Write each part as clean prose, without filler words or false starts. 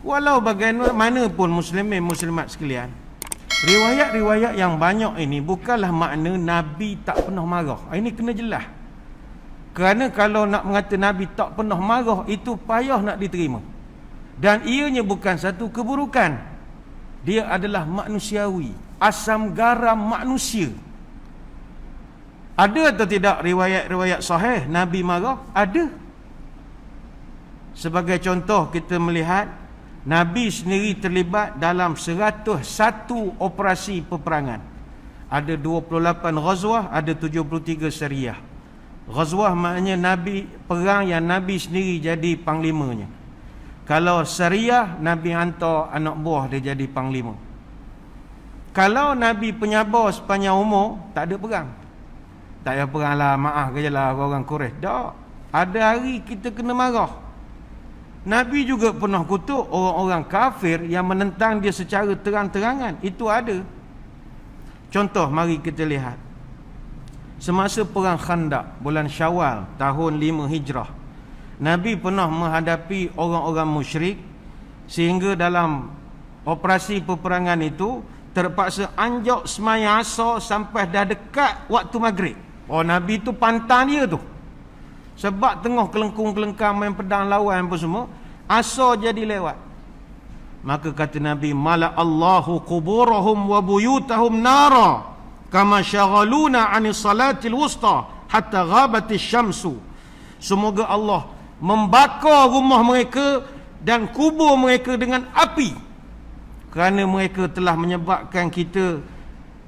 Walau bagaimanapun muslimin muslimat sekalian, riwayat-riwayat yang banyak ini bukanlah makna Nabi tak pernah marah. Ini kena jelas. Kerana kalau nak mengata Nabi tak pernah marah, itu payah nak diterima. Dan ianya bukan satu keburukan. Dia adalah manusiawi, asam garam manusia. Ada atau tidak riwayat-riwayat sahih Nabi marah? Ada. Sebagai contoh, kita melihat Nabi sendiri terlibat dalam 101 operasi peperangan. Ada 28 ghazwah, ada 73 syariah. Ghazwah maknanya Nabi perang yang Nabi sendiri jadi panglimanya. Kalau syariah, Nabi hantar anak buah dia jadi panglima. Kalau Nabi penyabar sepanjang umur, tak ada perang. Tak ada perang lah, maaf je lah orang Quraisy. Tak. Ada hari kita kena marah. Nabi juga pernah kutuk orang-orang kafir yang menentang dia secara terang-terangan. Itu ada. Contoh, mari kita lihat. Semasa perang Khandaq, bulan Syawal, tahun 5 Hijrah, Nabi pernah menghadapi orang-orang musyrik, sehingga dalam operasi peperangan itu terpaksa anjak semaya asar sampai dah dekat waktu maghrib. Oh, Nabi tu pantang dia tu. Sebab tengah kelengkung-kelengkang main pedang lawan apa semua, asar jadi lewat. Maka kata Nabi, mala Allahu quburahum wa buyutahum nara kama syaghaluna 'anis salatil wusta hatta ghabatis syamsu. Semoga Allah membakar rumah mereka dan kubur mereka dengan api, kerana mereka telah menyebabkan kita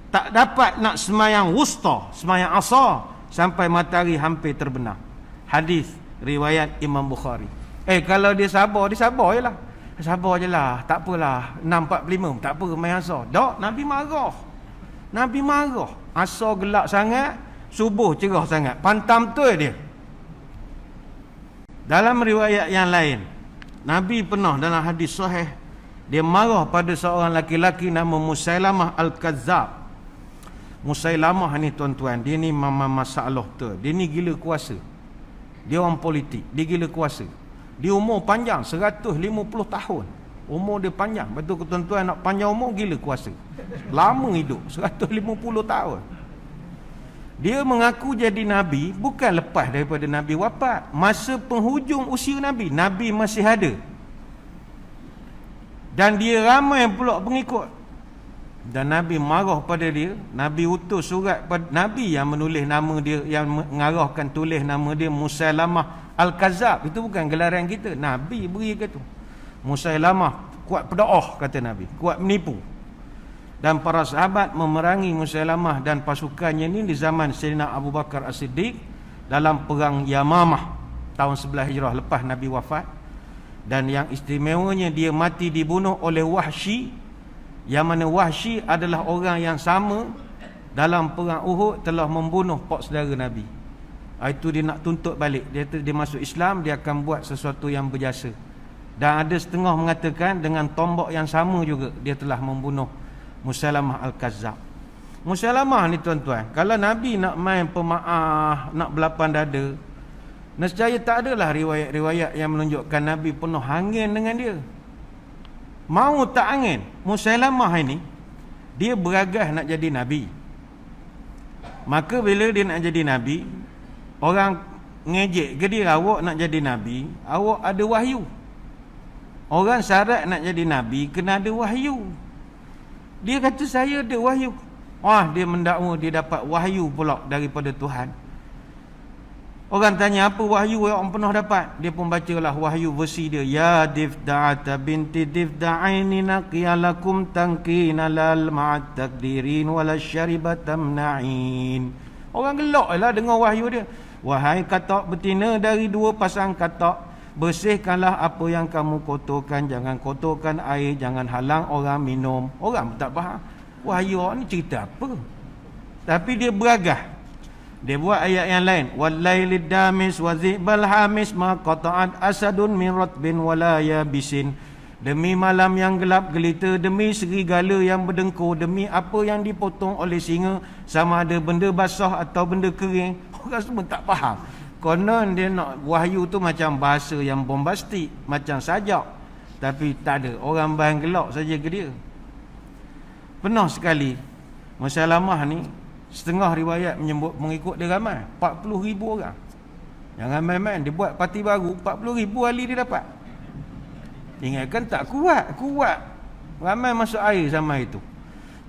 tak dapat nak semayang wusta, semayang asar, sampai matahari hampir terbenam. Hadis riwayat Imam Bukhari. Kalau dia sabar je lah. Sabar je lah, tak apalah. 6.45 tak apa, main asar. Tak, Nabi marah. Nabi marah. Asar gelap sangat, subuh cerah sangat. Pantam betul dia. Dalam riwayat yang lain, Nabi pernah dalam hadis sahih, dia marah pada seorang laki-laki nama Musailamah Al-Kazzab. Musailamah ni tuan-tuan, dia ni masalah betul. Dia ni gila kuasa. Dia orang politik, dia gila kuasa. Dia umur panjang 150 tahun. Umur dia panjang. Betul ke tuan-tuan, nak panjang umur gila kuasa. Lama hidup, 150 tahun. Dia mengaku jadi Nabi bukan lepas daripada Nabi wafat. Masa penghujung usia Nabi, Nabi masih ada. Dan dia ramai pula pengikut. Dan Nabi marah pada dia. Nabi utus surat pada Nabi yang menulis nama dia, yang mengarahkan tulis nama dia Musailamah Al-Kazzab. Itu bukan gelaran kita, Nabi beri ke tu. Musailamah kuat pedoah, kata Nabi, kuat menipu. Dan para sahabat memerangi Musailamah dan pasukannya ni di zaman Sayyidina Abu Bakar As-Siddiq dalam perang Yamamah tahun 11 Hijrah lepas Nabi wafat. Dan yang istimewanya, dia mati dibunuh oleh Wahsy, yang mana Wahsy adalah orang yang sama dalam perang Uhud telah membunuh pak saudara Nabi. Itu dia nak tuntut balik. Dia masuk Islam, dia akan buat sesuatu yang berjasa. Dan ada setengah mengatakan dengan tombak yang sama juga dia telah membunuh Musailamah Al-Kazzab. Musailamah ni tuan-tuan, kalau Nabi nak main pemaaf, nak belapan dada, nescaya tak adalah riwayat-riwayat yang menunjukkan Nabi penuh angin dengan dia. Mau tak angin, Musailamah ini dia beragas nak jadi Nabi. Maka bila dia nak jadi Nabi, orang ngejek ke dia, awak nak jadi Nabi, awak ada wahyu. Orang syarat nak jadi Nabi kena ada wahyu. Dia kata saya ada wahyu. Dia mendakwa dia dapat wahyu pula daripada Tuhan. Orang tanya apa wahyu yang orang pernah dapat? Dia pun bacalah wahyu versi dia. Ya Difda'ata binti Difda'aini naqiyalakum tankina lal ma'at takdirin wala syaribatam na'in. Orang gelak lah dengar wahyu dia. Wahai katak betina dari dua pasang katak, bersihkanlah apa yang kamu kotorkan, jangan kotorkan air, jangan halang orang minum. Orang tak faham wahyu ni cerita apa, tapi dia beragah. Dia buat ayat yang lain, walailid damis wa zibal hamis ma qata'at asadun min ratbin wala yabisin. Demi malam yang gelap gelita, demi serigala yang berdengkur, demi apa yang dipotong oleh singa, sama ada benda basah atau benda kering. Orang semua tak faham. Konon dia nak wahyu tu macam bahasa yang bombastik, macam sajak. Tapi tak ada, orang bahan gelak saja ke dia. Pernah sekali Musailamah ni, setengah riwayat menyebut mengikut dia ramai, 40,000 orang. Jangan main-main, dia buat parti baru, 40,000 ahli dia dapat. Ingatkan tak kuat. Ramai masuk air sama itu.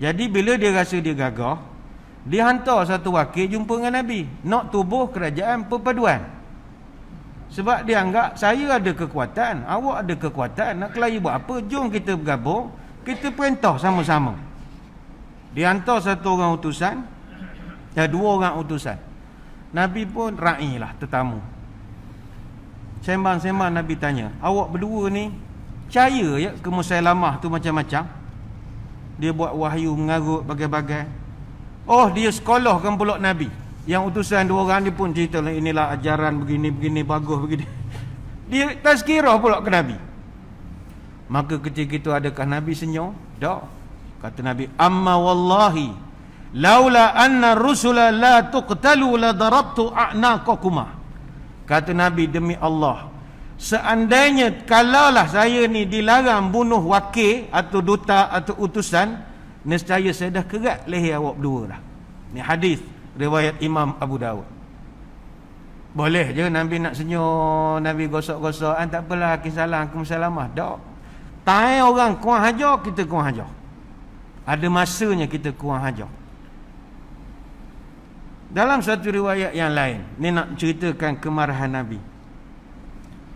Jadi bila dia rasa dia gagah, dia hantar satu wakil jumpa dengan Nabi, nak tubuh kerajaan perpaduan. Sebab dia anggap saya ada kekuatan, awak ada kekuatan, nak kelahi buat apa? Jom kita bergabung, kita perintah sama-sama. Dia hantar satu orang utusan, dua orang utusan. Nabi pun ra'ilah, tetamu. Sembang-sembang Nabi tanya, awak berdua ni percaya ya ke Musailamah tu macam-macam? Dia buat wahyu mengarut bagai-bagai. Oh, dia sekolahkan pula Nabi. Yang utusan dua orang ni pun cerita, inilah ajaran begini bagus begini. Dia tazkirah pula ke Nabi. Maka ketika itu adakah Nabi senyum? Tak. Kata Nabi, amma wallahi laula anna rusula la tuqtalu la darabtu a'naqakuma. Kata Nabi, demi Allah, seandainya kalaulah saya ni dilarang bunuh wakil atau duta atau utusan, nescaya saya dah kerat leher awak berdua dah. Ni hadis riwayat Imam Abu Dawud. Boleh je Nabi nak senyum, Nabi gosok-gosok, tak apalah, kisahlah aku Musailamah. Tak. Tai orang kurang hajar, kita kurang hajar. Ada masanya kita kurang hajar. Dalam satu riwayat yang lain, ni nak ceritakan kemarahan Nabi.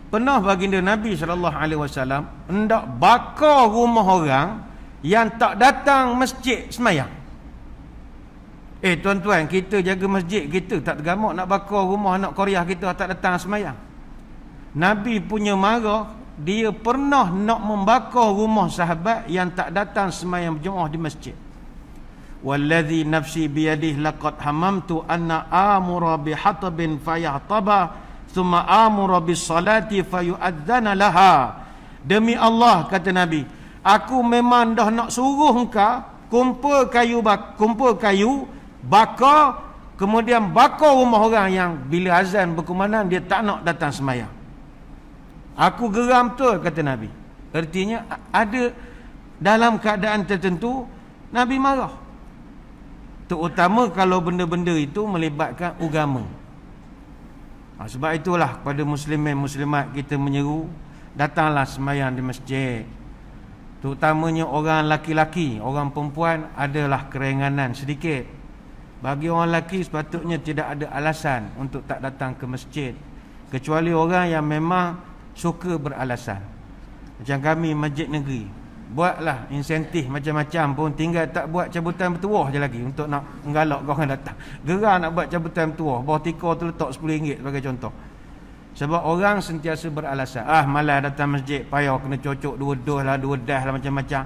Pernah baginda Nabi SAW hendak bakar rumah orang yang tak datang masjid semayang. Tuan-tuan, kita jaga masjid, kita tak tergamak nak bakar rumah anak Korea kita tak datang semayang. Nabi punya marah, dia pernah nak membakar rumah sahabat yang tak datang semayang berjemaah di masjid. Wallazi nafsi biyadihi laqad hamamtu anna amura bihatabin fayahtaba thumma amura bis salati fayu'adzana laha. Demi Allah, kata Nabi, aku memang dah nak suruh engkau kumpul kayu bakar, kemudian bakar rumah orang yang bila azan berkumandang dia tak nak datang semayang. Aku geram betul, kata Nabi. Artinya ada dalam keadaan tertentu Nabi marah, terutama kalau benda-benda itu melibatkan agama. Sebab itulah pada muslimin muslimat kita menyeru, datanglah semayang di masjid. Terutamanya orang laki-laki, orang perempuan adalah keringanan sedikit. Bagi orang lelaki sepatutnya tidak ada alasan untuk tak datang ke masjid, kecuali orang yang memang suka beralasan. Macam kami masjid negeri, buatlah insentif macam-macam pun, tinggal tak buat cabutan bertuah je lagi untuk nak menggalak orang datang. Gerang nak buat cabutan bertuah, bawah tikar tu letak RM10 sebagai contoh. Sebab orang sentiasa beralasan, malas datang masjid, payah kena cocok dua dos lah, dua dah lah, macam-macam.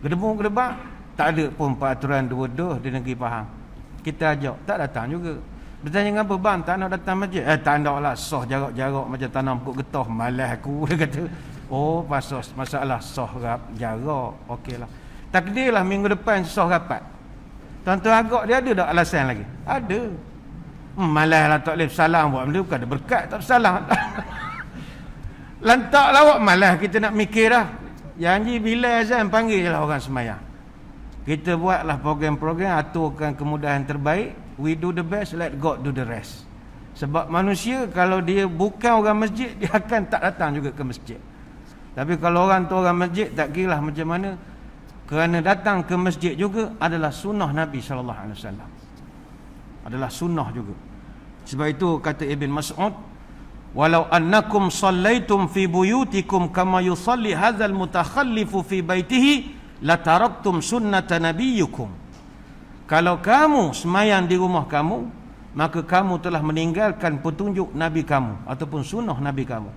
Gedebung-gedebak, tak ada pun peraturan dua dos di negeri Pahang. Kita ajak, tak datang juga. Dia tanya, kenapa bang tak nak datang masjid? Tak nak lah, soh jarak-jarak macam tanam pokok getah, malas aku. Dia kata, oh pasal masalah soh jarak, okeylah. Takdirlah minggu depan soh rapat. Tuan-tuan agak dia ada tak alasan lagi? Ada. Malas lah tak boleh salam buat benda, bukan ada berkat tak salam. Lantak lah awak, malas kita nak mikir dah. Janji bila azan panggil je lah orang semayang. Kita buatlah program-program, aturkan kemudahan terbaik. We do the best, let God do the rest. Sebab manusia kalau dia bukan orang masjid, dia akan tak datang juga ke masjid. Tapi kalau orang tu orang masjid, tak kira lah macam mana, kerana datang ke masjid juga adalah sunnah Nabi SAW. Adalah sunnah juga. Sebab itu kata Ibn Mas'ud, walau annakum sallaitum fi buyutikum kama yusalli hadzal mutakhallifu fi baitihi la taraktum sunnata nabiyyukum. Kalau kamu semayang di rumah kamu, maka kamu telah meninggalkan petunjuk Nabi kamu ataupun sunnah Nabi kamu.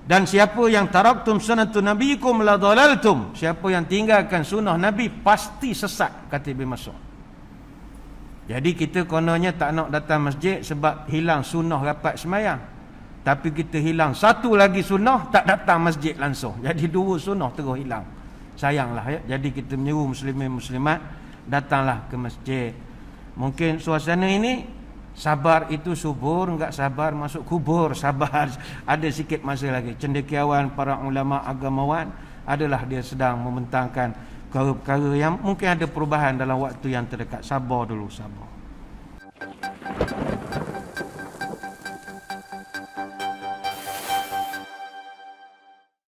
Dan siapa yang taraktum sunnata nabiyikum la dalaltum, siapa yang tinggalkan sunnah Nabi pasti sesat, kata Ibn Mas'ud. Jadi kita kononnya tak nak datang masjid sebab hilang sunnah rapat semayang, tapi kita hilang satu lagi sunnah, tak datang masjid langsung. Jadi dua sunnah terus hilang. Sayanglah ya. Jadi kita menyeru muslimin muslimat, datanglah ke masjid. Mungkin suasana ini Sabar itu subur, enggak sabar masuk kubur. Sabar ada sikit masa lagi. Cendekiawan para ulama agamawan adalah dia sedang membentangkan perkara-perkara yang mungkin ada perubahan dalam waktu yang terdekat. Sabar dulu, sabar.